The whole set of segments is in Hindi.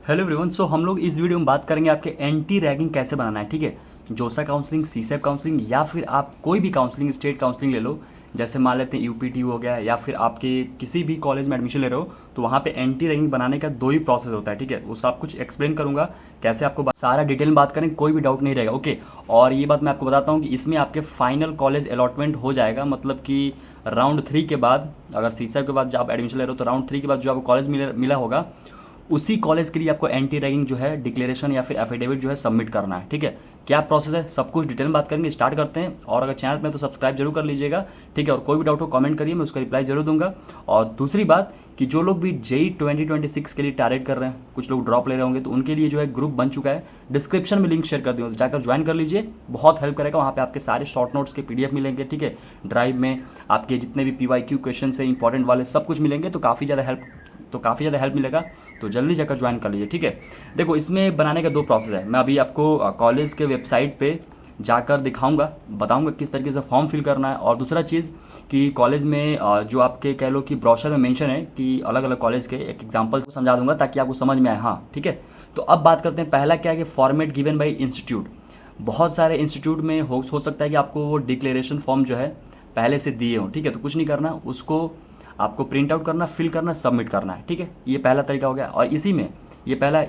Hello everyone. सो हम लोग इस वीडियो में बात करेंगे आपके एंटी रैगिंग कैसे बनाना है। ठीक है, जोसा काउंसलिंग, सीसेप काउंसलिंग या फिर आप कोई भी काउंसलिंग, स्टेट काउंसलिंग ले लो। जैसे मान लेते हैं यूपीटी हो गया, या फिर आपके किसी भी कॉलेज में एडमिशन ले रहे हो तो वहाँ पे एंटी रैगिंग बनाने का दो ही प्रोसेस होता है। ठीक है, वो सब कुछ एक्सप्लेन करूँगा कैसे आपको सारा डिटेल में बात करें, कोई भी डाउट नहीं रहेगा। ओके, और ये बात मैं आपको बताता हूँ कि इसमें आपके फाइनल कॉलेज अलॉटमेंट हो जाएगा, मतलब कि राउंड 3 के बाद, अगर सीसेप के बाद जब आप एडमिशन ले रहे हो तो राउंड 3 के बाद जो आपको कॉलेज मिला होगा उसी कॉलेज के लिए आपको एंटी रैगिंग जो है डिक्लेरेशन या फिर एफिडेविट जो है सबमिट करना है। ठीक है, क्या प्रोसेस है सब कुछ डिटेल में बात करेंगे। स्टार्ट करते हैं, और अगर चैनल में तो सब्सक्राइब जरूर कर लीजिएगा। ठीक है, और कोई भी डाउट हो कमेंट करिए, मैं उसका रिप्लाई जरूर दूंगा। और दूसरी बात कि जो लोग भी जेई 2026 के लिए टारगेट कर रहे हैं, कुछ लोग ड्रॉप ले रहे होंगे, तो उनके लिए जो है ग्रुप बन चुका है, डिस्क्रिप्शन में लिंक शेयर कर दिया, तो जाकर ज्वाइन कर लीजिए, बहुत हेल्प करेगा। वहाँ पे आपके सारे शॉर्ट नोट्स के पीडीएफ मिलेंगे। ठीक है, ड्राइव में आपके जितने भी पीवाईक्यू क्वेश्चन है इंपॉर्टेंट वाले सब कुछ मिलेंगे, तो काफ़ी ज़्यादा हेल्प मिलेगा। तो जल्दी जाकर ज्वाइन कर लीजिए। ठीक है, देखो इसमें बनाने का दो प्रोसेस है। मैं अभी आपको कॉलेज के वेबसाइट पे जाकर दिखाऊंगा, बताऊंगा किस तरीके से फॉर्म फिल करना है। और दूसरा चीज़ कि कॉलेज में जो आपके कह लो कि ब्रोशर में मेंशन है कि अलग अलग कॉलेज के एक एग्जांपल को समझा दूंगा ताकि आपको समझ में आए। हाँ ठीक है, तो अब बात करते हैं। पहला क्या है कि फॉर्मेट गिवन बाई इंस्टीट्यूट। बहुत सारे इंस्टीट्यूट में हो सकता है कि आपको वो डिक्लेरेशन फॉर्म जो है पहले से दिए हों। ठीक है, तो कुछ नहीं करना, उसको आपको प्रिंट आउट करना, फिल करना, सबमिट करना है। ठीक है, ये पहला तरीका हो गया। और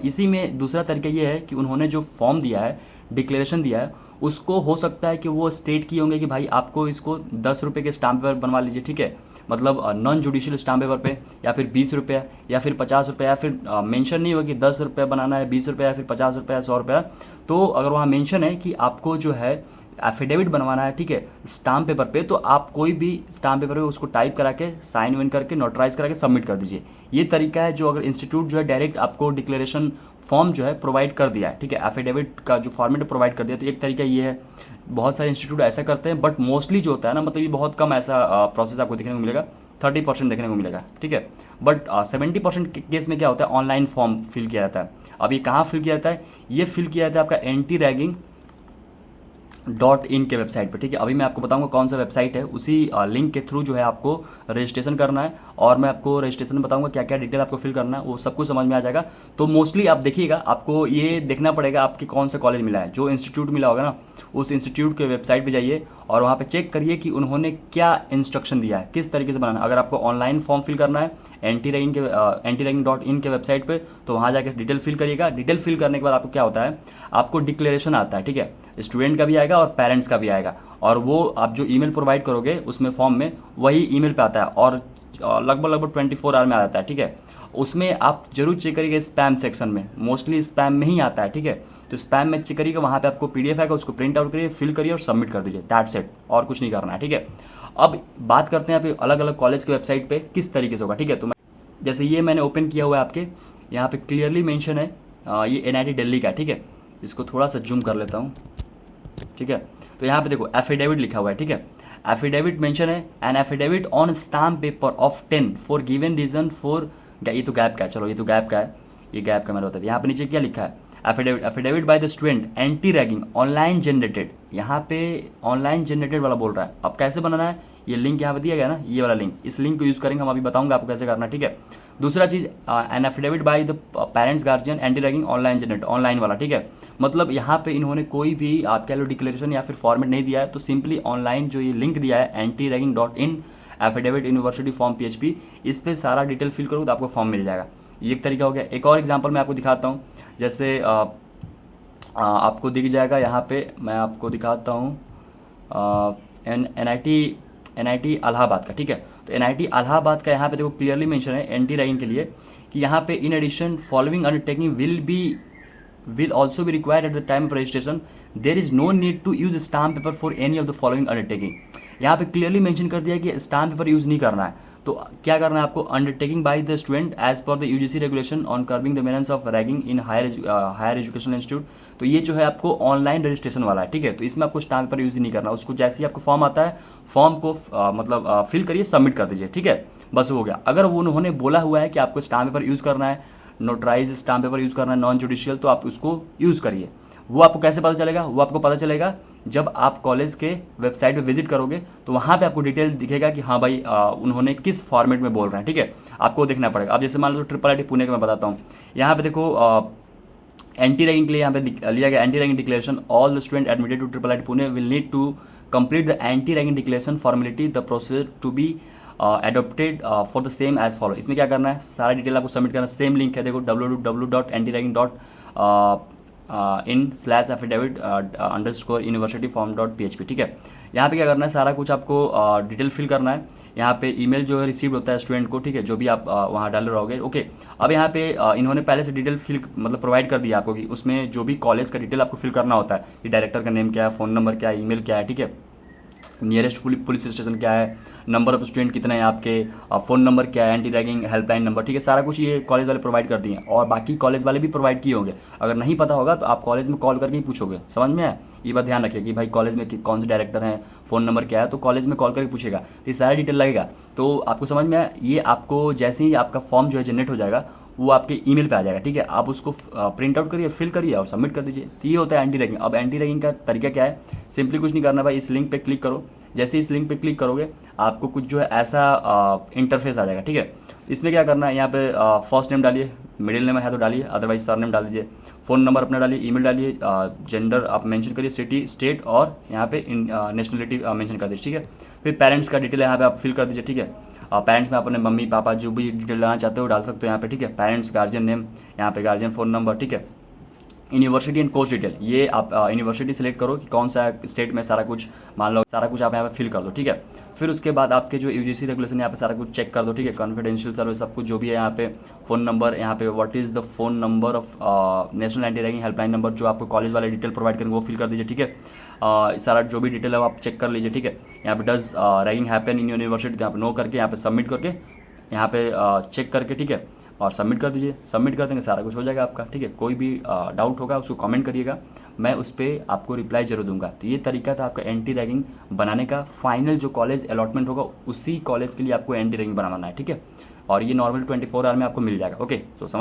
इसी में दूसरा तरीका ये है कि उन्होंने जो फॉर्म दिया है, डिक्लेरेशन दिया है, उसको हो सकता है कि वो स्टेट किए होंगे कि भाई आपको इसको 10 रुपये के स्टाम्प पेपर बनवा लीजिए। ठीक है, मतलब नॉन जुडिशियल स्टाम्प पेपर पे, या फिर 20 रुपये या फिर 50 रुपये, या फिर मेंशन नहीं होगा कि 10 रुपये बनाना है, 20 रुपये या फिर 50 रुपये या 100 रुपया। तो अगर वहाँ मेंशन है कि आपको जो है एफिडेविट बनवाना है, ठीक है, स्टाम्प पेपर पे, तो आप कोई भी स्टाम्प पेपर पे उसको टाइप करा के साइन वाइन करके नोटराइज करा के सबमिट कर दीजिए। ये तरीका है जो अगर इंस्टीट्यूट जो है डायरेक्ट आपको डिक्लेरेशन फॉर्म जो है प्रोवाइड कर दिया है, ठीक है, एफिडेविट का जो फॉर्मेट प्रोवाइड कर दिया, तो एक तरीका ये है। बहुत सारे इंस्टीट्यूट ऐसा करते हैं, बट मोस्टली जो होता है ना, मतलब ये बहुत कम ऐसा प्रोसेस आपको देखने को मिलेगा। 30% देखने को मिलेगा। ठीक है, बट 70% केस में क्या होता है, ऑनलाइन फॉर्म फिल किया जाता है। अब ये कहाँ फिल किया जाता है, ये फिल किया जाता है आपका antiraging.in के वेबसाइट पे। ठीक है, अभी मैं आपको बताऊंगा कौन सा वेबसाइट है, उसी लिंक के थ्रू जो है आपको रजिस्ट्रेशन करना है, और मैं आपको रजिस्ट्रेशन में बताऊंगा क्या क्या डिटेल आपको फिल करना है, वो सब कुछ समझ में आ जाएगा। तो मोस्टली आप देखिएगा, आपको ये देखना पड़ेगा आपके कौन सा कॉलेज मिला है, जो इंस्टीट्यूट मिला होगा ना, उस इंस्टीट्यूट के वेबसाइट पे जाइए और वहाँ पे चेक करिए कि उन्होंने क्या इंस्ट्रक्शन दिया है, किस तरीके से बनाना है। अगर आपको ऑनलाइन फॉर्म फिल करना है antiraging.in के वेबसाइट पे, तो वहाँ जाकर डिटेल फिल करिएगा। डिटेल फिल करने के बाद आपको क्या होता है, आपको डिक्लेरेशन आता है। ठीक है, स्टूडेंट का भी आएगा और पेरेंट्स का भी आएगा, और वो आप जो ईमेल प्रोवाइड करोगे उसमें फॉर्म में, वही ईमेल पे आता है, और लगभग 24 आवर में आ जाता है। ठीक है, उसमें आप जरूर चेक करिएगा स्पैम सेक्शन में, मोस्टली स्पैम में ही आता है। ठीक है, तो स्पैम में चेक करिएगा, वहाँ पे आपको पीडीएफ आएगा, उसको प्रिंट आउट करिए, फिल करिए और सबमिट कर दीजिए। दैट्स इट, और कुछ नहीं करना है। ठीक है, अब बात करते हैं आप अलग अलग कॉलेज के वेबसाइट पे किस तरीके से होगा। ठीक है, तो जैसे ये मैंने ओपन किया हुआ है, आपके यहाँ पे क्लियरली मेंशन है, ये एनआईटी दिल्ली का। ठीक है, इसको थोड़ा सा जूम कर लेता हूँ। ठीक है, तो यहाँ पे देखो एफिडेविट लिखा हुआ है। ठीक है, एफिडेविट मेंशन है, an affidavit on stamp paper of 10 for given reason for, ये तो गैप का है, चलो ये तो गैप का है, ये गैप का मैंने बता दिया। यहाँ पे नीचे क्या लिखा है, affidavit by the student anti ragging online generated. यहाँ पे ऑनलाइन जनरेटेड वाला बोल रहा है। अब कैसे बनाना है, ये लिंक यहाँ पे दिया गया ना, ये वाला लिंक, इस लिंक को यूज़ करेंगे हम, अभी बताऊंगा आपको कैसे करना है। ठीक है, दूसरा चीज़, an affidavit by the parents guardian anti ragging online generate, online वाला। ठीक है, मतलब यहाँ पे इन्होंने कोई भी आप कह लो डिक्लेरेशन या फिर फॉर्मेट नहीं दिया है, तो सिंपली ऑनलाइन जो ये लिंक दिया है antiraging.in affidavit university form PHP, इस पर सारा डिटेल फिल करो तो आपको फॉर्म मिल जाएगा। ये एक तरीका हो गया। एक और एग्जांपल मैं आपको दिखाता हूँ, जैसे आपको दिख जाएगा यहाँ पे, मैं आपको दिखाता हूँ एनआईटी इलाहाबाद का। ठीक है, तो एनआईटी इलाहाबाद का यहाँ पे देखो क्लियरली मेंशन है एंटी रैगिंग के लिए कि यहाँ पे in addition following undertaking will also be required at the time of registration. There is no need to use stamp paper for any of the following undertaking. यहाँ पे क्लियरली मेंशन कर दिया है कि स्टाम्प पेपर यूज़ नहीं करना है। तो क्या करना है आपको, undertaking by the student as per the UGC regulation on curbing the menace of ragging in higher educational institute. तो ये जो है आपको ऑनलाइन रजिस्ट्रेशन वाला है। ठीक है, तो इसमें आपको स्टाम्प पेपर यूज़ नहीं करना, उसको जैसे ही आपको फॉर्म आता है, फॉर्म को मतलब फिल करिए, सबमिट कर दीजिए। ठीक है, बस हो गया। अगर वो उन्होंने बोला हुआ है कि आपको स्टाम्प पेपर यूज़ करना है, नोटराइज स्टाम्प पेपर यूज़ करना है, नॉन जुडिशियल, तो आप उसको यूज़ करिए। वो आपको कैसे पता चलेगा? वो आपको पता चलेगा जब आप कॉलेज के वेबसाइट पे विजिट करोगे, तो वहाँ पे आपको डिटेल दिखेगा कि हाँ भाई उन्होंने किस फॉर्मेट में बोल रहे हैं, ठीक है। आपको देखना पड़ेगा। अब जैसे मान लो ट्रिपल आई पुणे का मैं बताता हूँ, यहाँ पे देखो एंटी रैगिंग के लिए यहाँ पे लिया गया anti ragging declaration, all the student admitted to triple I Pune will need to complete the anti ragging declaration formality, the procedure to be adopted for the same as follow. इसमें क्या करना है, सारा डिटेल आपको सबमिट करना है। सेम लिंक है देखो www.antiragging.in/affidavit_universityform.php, ठीक है। यहाँ पे क्या करना है, सारा कुछ आपको डिटेल फिल करना है। यहाँ पे ईमेल जो है रिसीव होता है स्टूडेंट को, ठीक है, जो भी आप वहाँ डाल रहोगे, ओके। अब यहाँ पे इन्होंने पहले से डिटेल फिल मतलब प्रोवाइड कर दिया आपको कि उसमें जो भी कॉलेज का डिटेल आपको फिल करना होता है कि डायरेक्टर का नेम क्या है, फ़ोन नंबर क्या है, ईमेल क्या है, ठीक है, नियरेस्ट पुलिस स्टेशन क्या है, नंबर ऑफ स्टूडेंट कितने हैं आपके, फ़ोन नंबर क्या है, एंटी रैगिंग हेल्पलाइन नंबर, ठीक है। सारा कुछ ये कॉलेज वाले प्रोवाइड कर दिए हैं और बाकी कॉलेज वाले भी प्रोवाइड किए होंगे। अगर नहीं पता होगा तो आप कॉलेज में कॉल करके ही पूछोगे, समझ में है। ये बात ध्यान रखिए कि भाई कॉलेज में कौन से डायरेक्टर हैं, फ़ोन नंबर क्या है, तो कॉलेज में कॉल करके पूछेगा, तो ये सारा डिटेल लगेगा। तो आपको समझ में आया। ये आपको जैसे ही आपका फॉर्म जो है जनरेट हो जाएगा, वो आपके ईमेल पे आ जाएगा, ठीक है। आप उसको प्रिंट आउट करिए, फिल करिए और सबमिट कर दीजिए। तो ये होता है एंटी रैगिंग। अब एंटी रैगिंग का तरीका क्या है, सिंपली कुछ नहीं करना भाई, इस लिंक पे क्लिक करो। जैसे ही इस लिंक पे क्लिक करोगे आपको कुछ जो है ऐसा इंटरफेस आ जाएगा, ठीक है। इसमें क्या करना है, यहाँ पे फर्स्ट नेम डालिए, मिडिल नेम है तो डालिए, अदरवाइज सर नेम डाल दीजिए, फ़ोन नंबर अपना डालिए, ईमेल डालिए, जेंडर आप मेंशन करिए, सिटी स्टेट और यहाँ पे नेशनलिटी मेंशन कर दीजिए, ठीक है। फिर पेरेंट्स का डिटेल यहाँ पे आप फिल कर दीजिए, ठीक है। पेरेंट्स में अपने मम्मी पापा जो भी डिटेल डालना चाहते हो डाल सकते हो यहाँ पे, ठीक है। पेरेंट्स गार्जियन नेम, यहाँ पे गार्जियन फ़ोन नंबर, ठीक है। यूनिवर्सिटी एंड कोर्स डिटेल, ये आप यूनिवर्सिटी सेलेक्ट करो कि कौन सा स्टेट में, सारा कुछ मान लो, सारा कुछ आप यहाँ पे फिल कर दो, ठीक है। फिर उसके बाद आपके जो यूजीसी रेगुलेशन यहाँ पे सारा कुछ चेक कर दो, ठीक है। कॉन्फिडेंशियल सर्विस सब कुछ जो भी है यहाँ पे, फ़ोन नंबर, यहाँ पे what is the phone number of national anti ragging helpline number, जो आपको कॉलेज वाले डिटेल प्रोवाइड करेंगे वो फिल कर दीजिए, ठीक है। सारा जो भी डिटेल है वो आप चेक कर लीजिए, ठीक है। यहाँ पे does ragging happen in university, तो यहाँ पे नो करके यहाँ पे सबमिट करके, यहाँ पे चेक करके, ठीक है, और सबमिट कर दीजिए। सबमिट कर देंगे सारा कुछ हो जाएगा आपका, ठीक है। कोई भी डाउट होगा उसको कमेंट करिएगा, मैं उस पर आपको रिप्लाई जरूर दूंगा। तो ये तरीका था आपका एंटी रैगिंग बनाने का। फाइनल जो कॉलेज अलॉटमेंट होगा उसी कॉलेज के लिए आपको एंटी रैगिंग बनाना है, ठीक है। और ये नॉर्मल 24 आवर में आपको मिल जाएगा, ओके। सो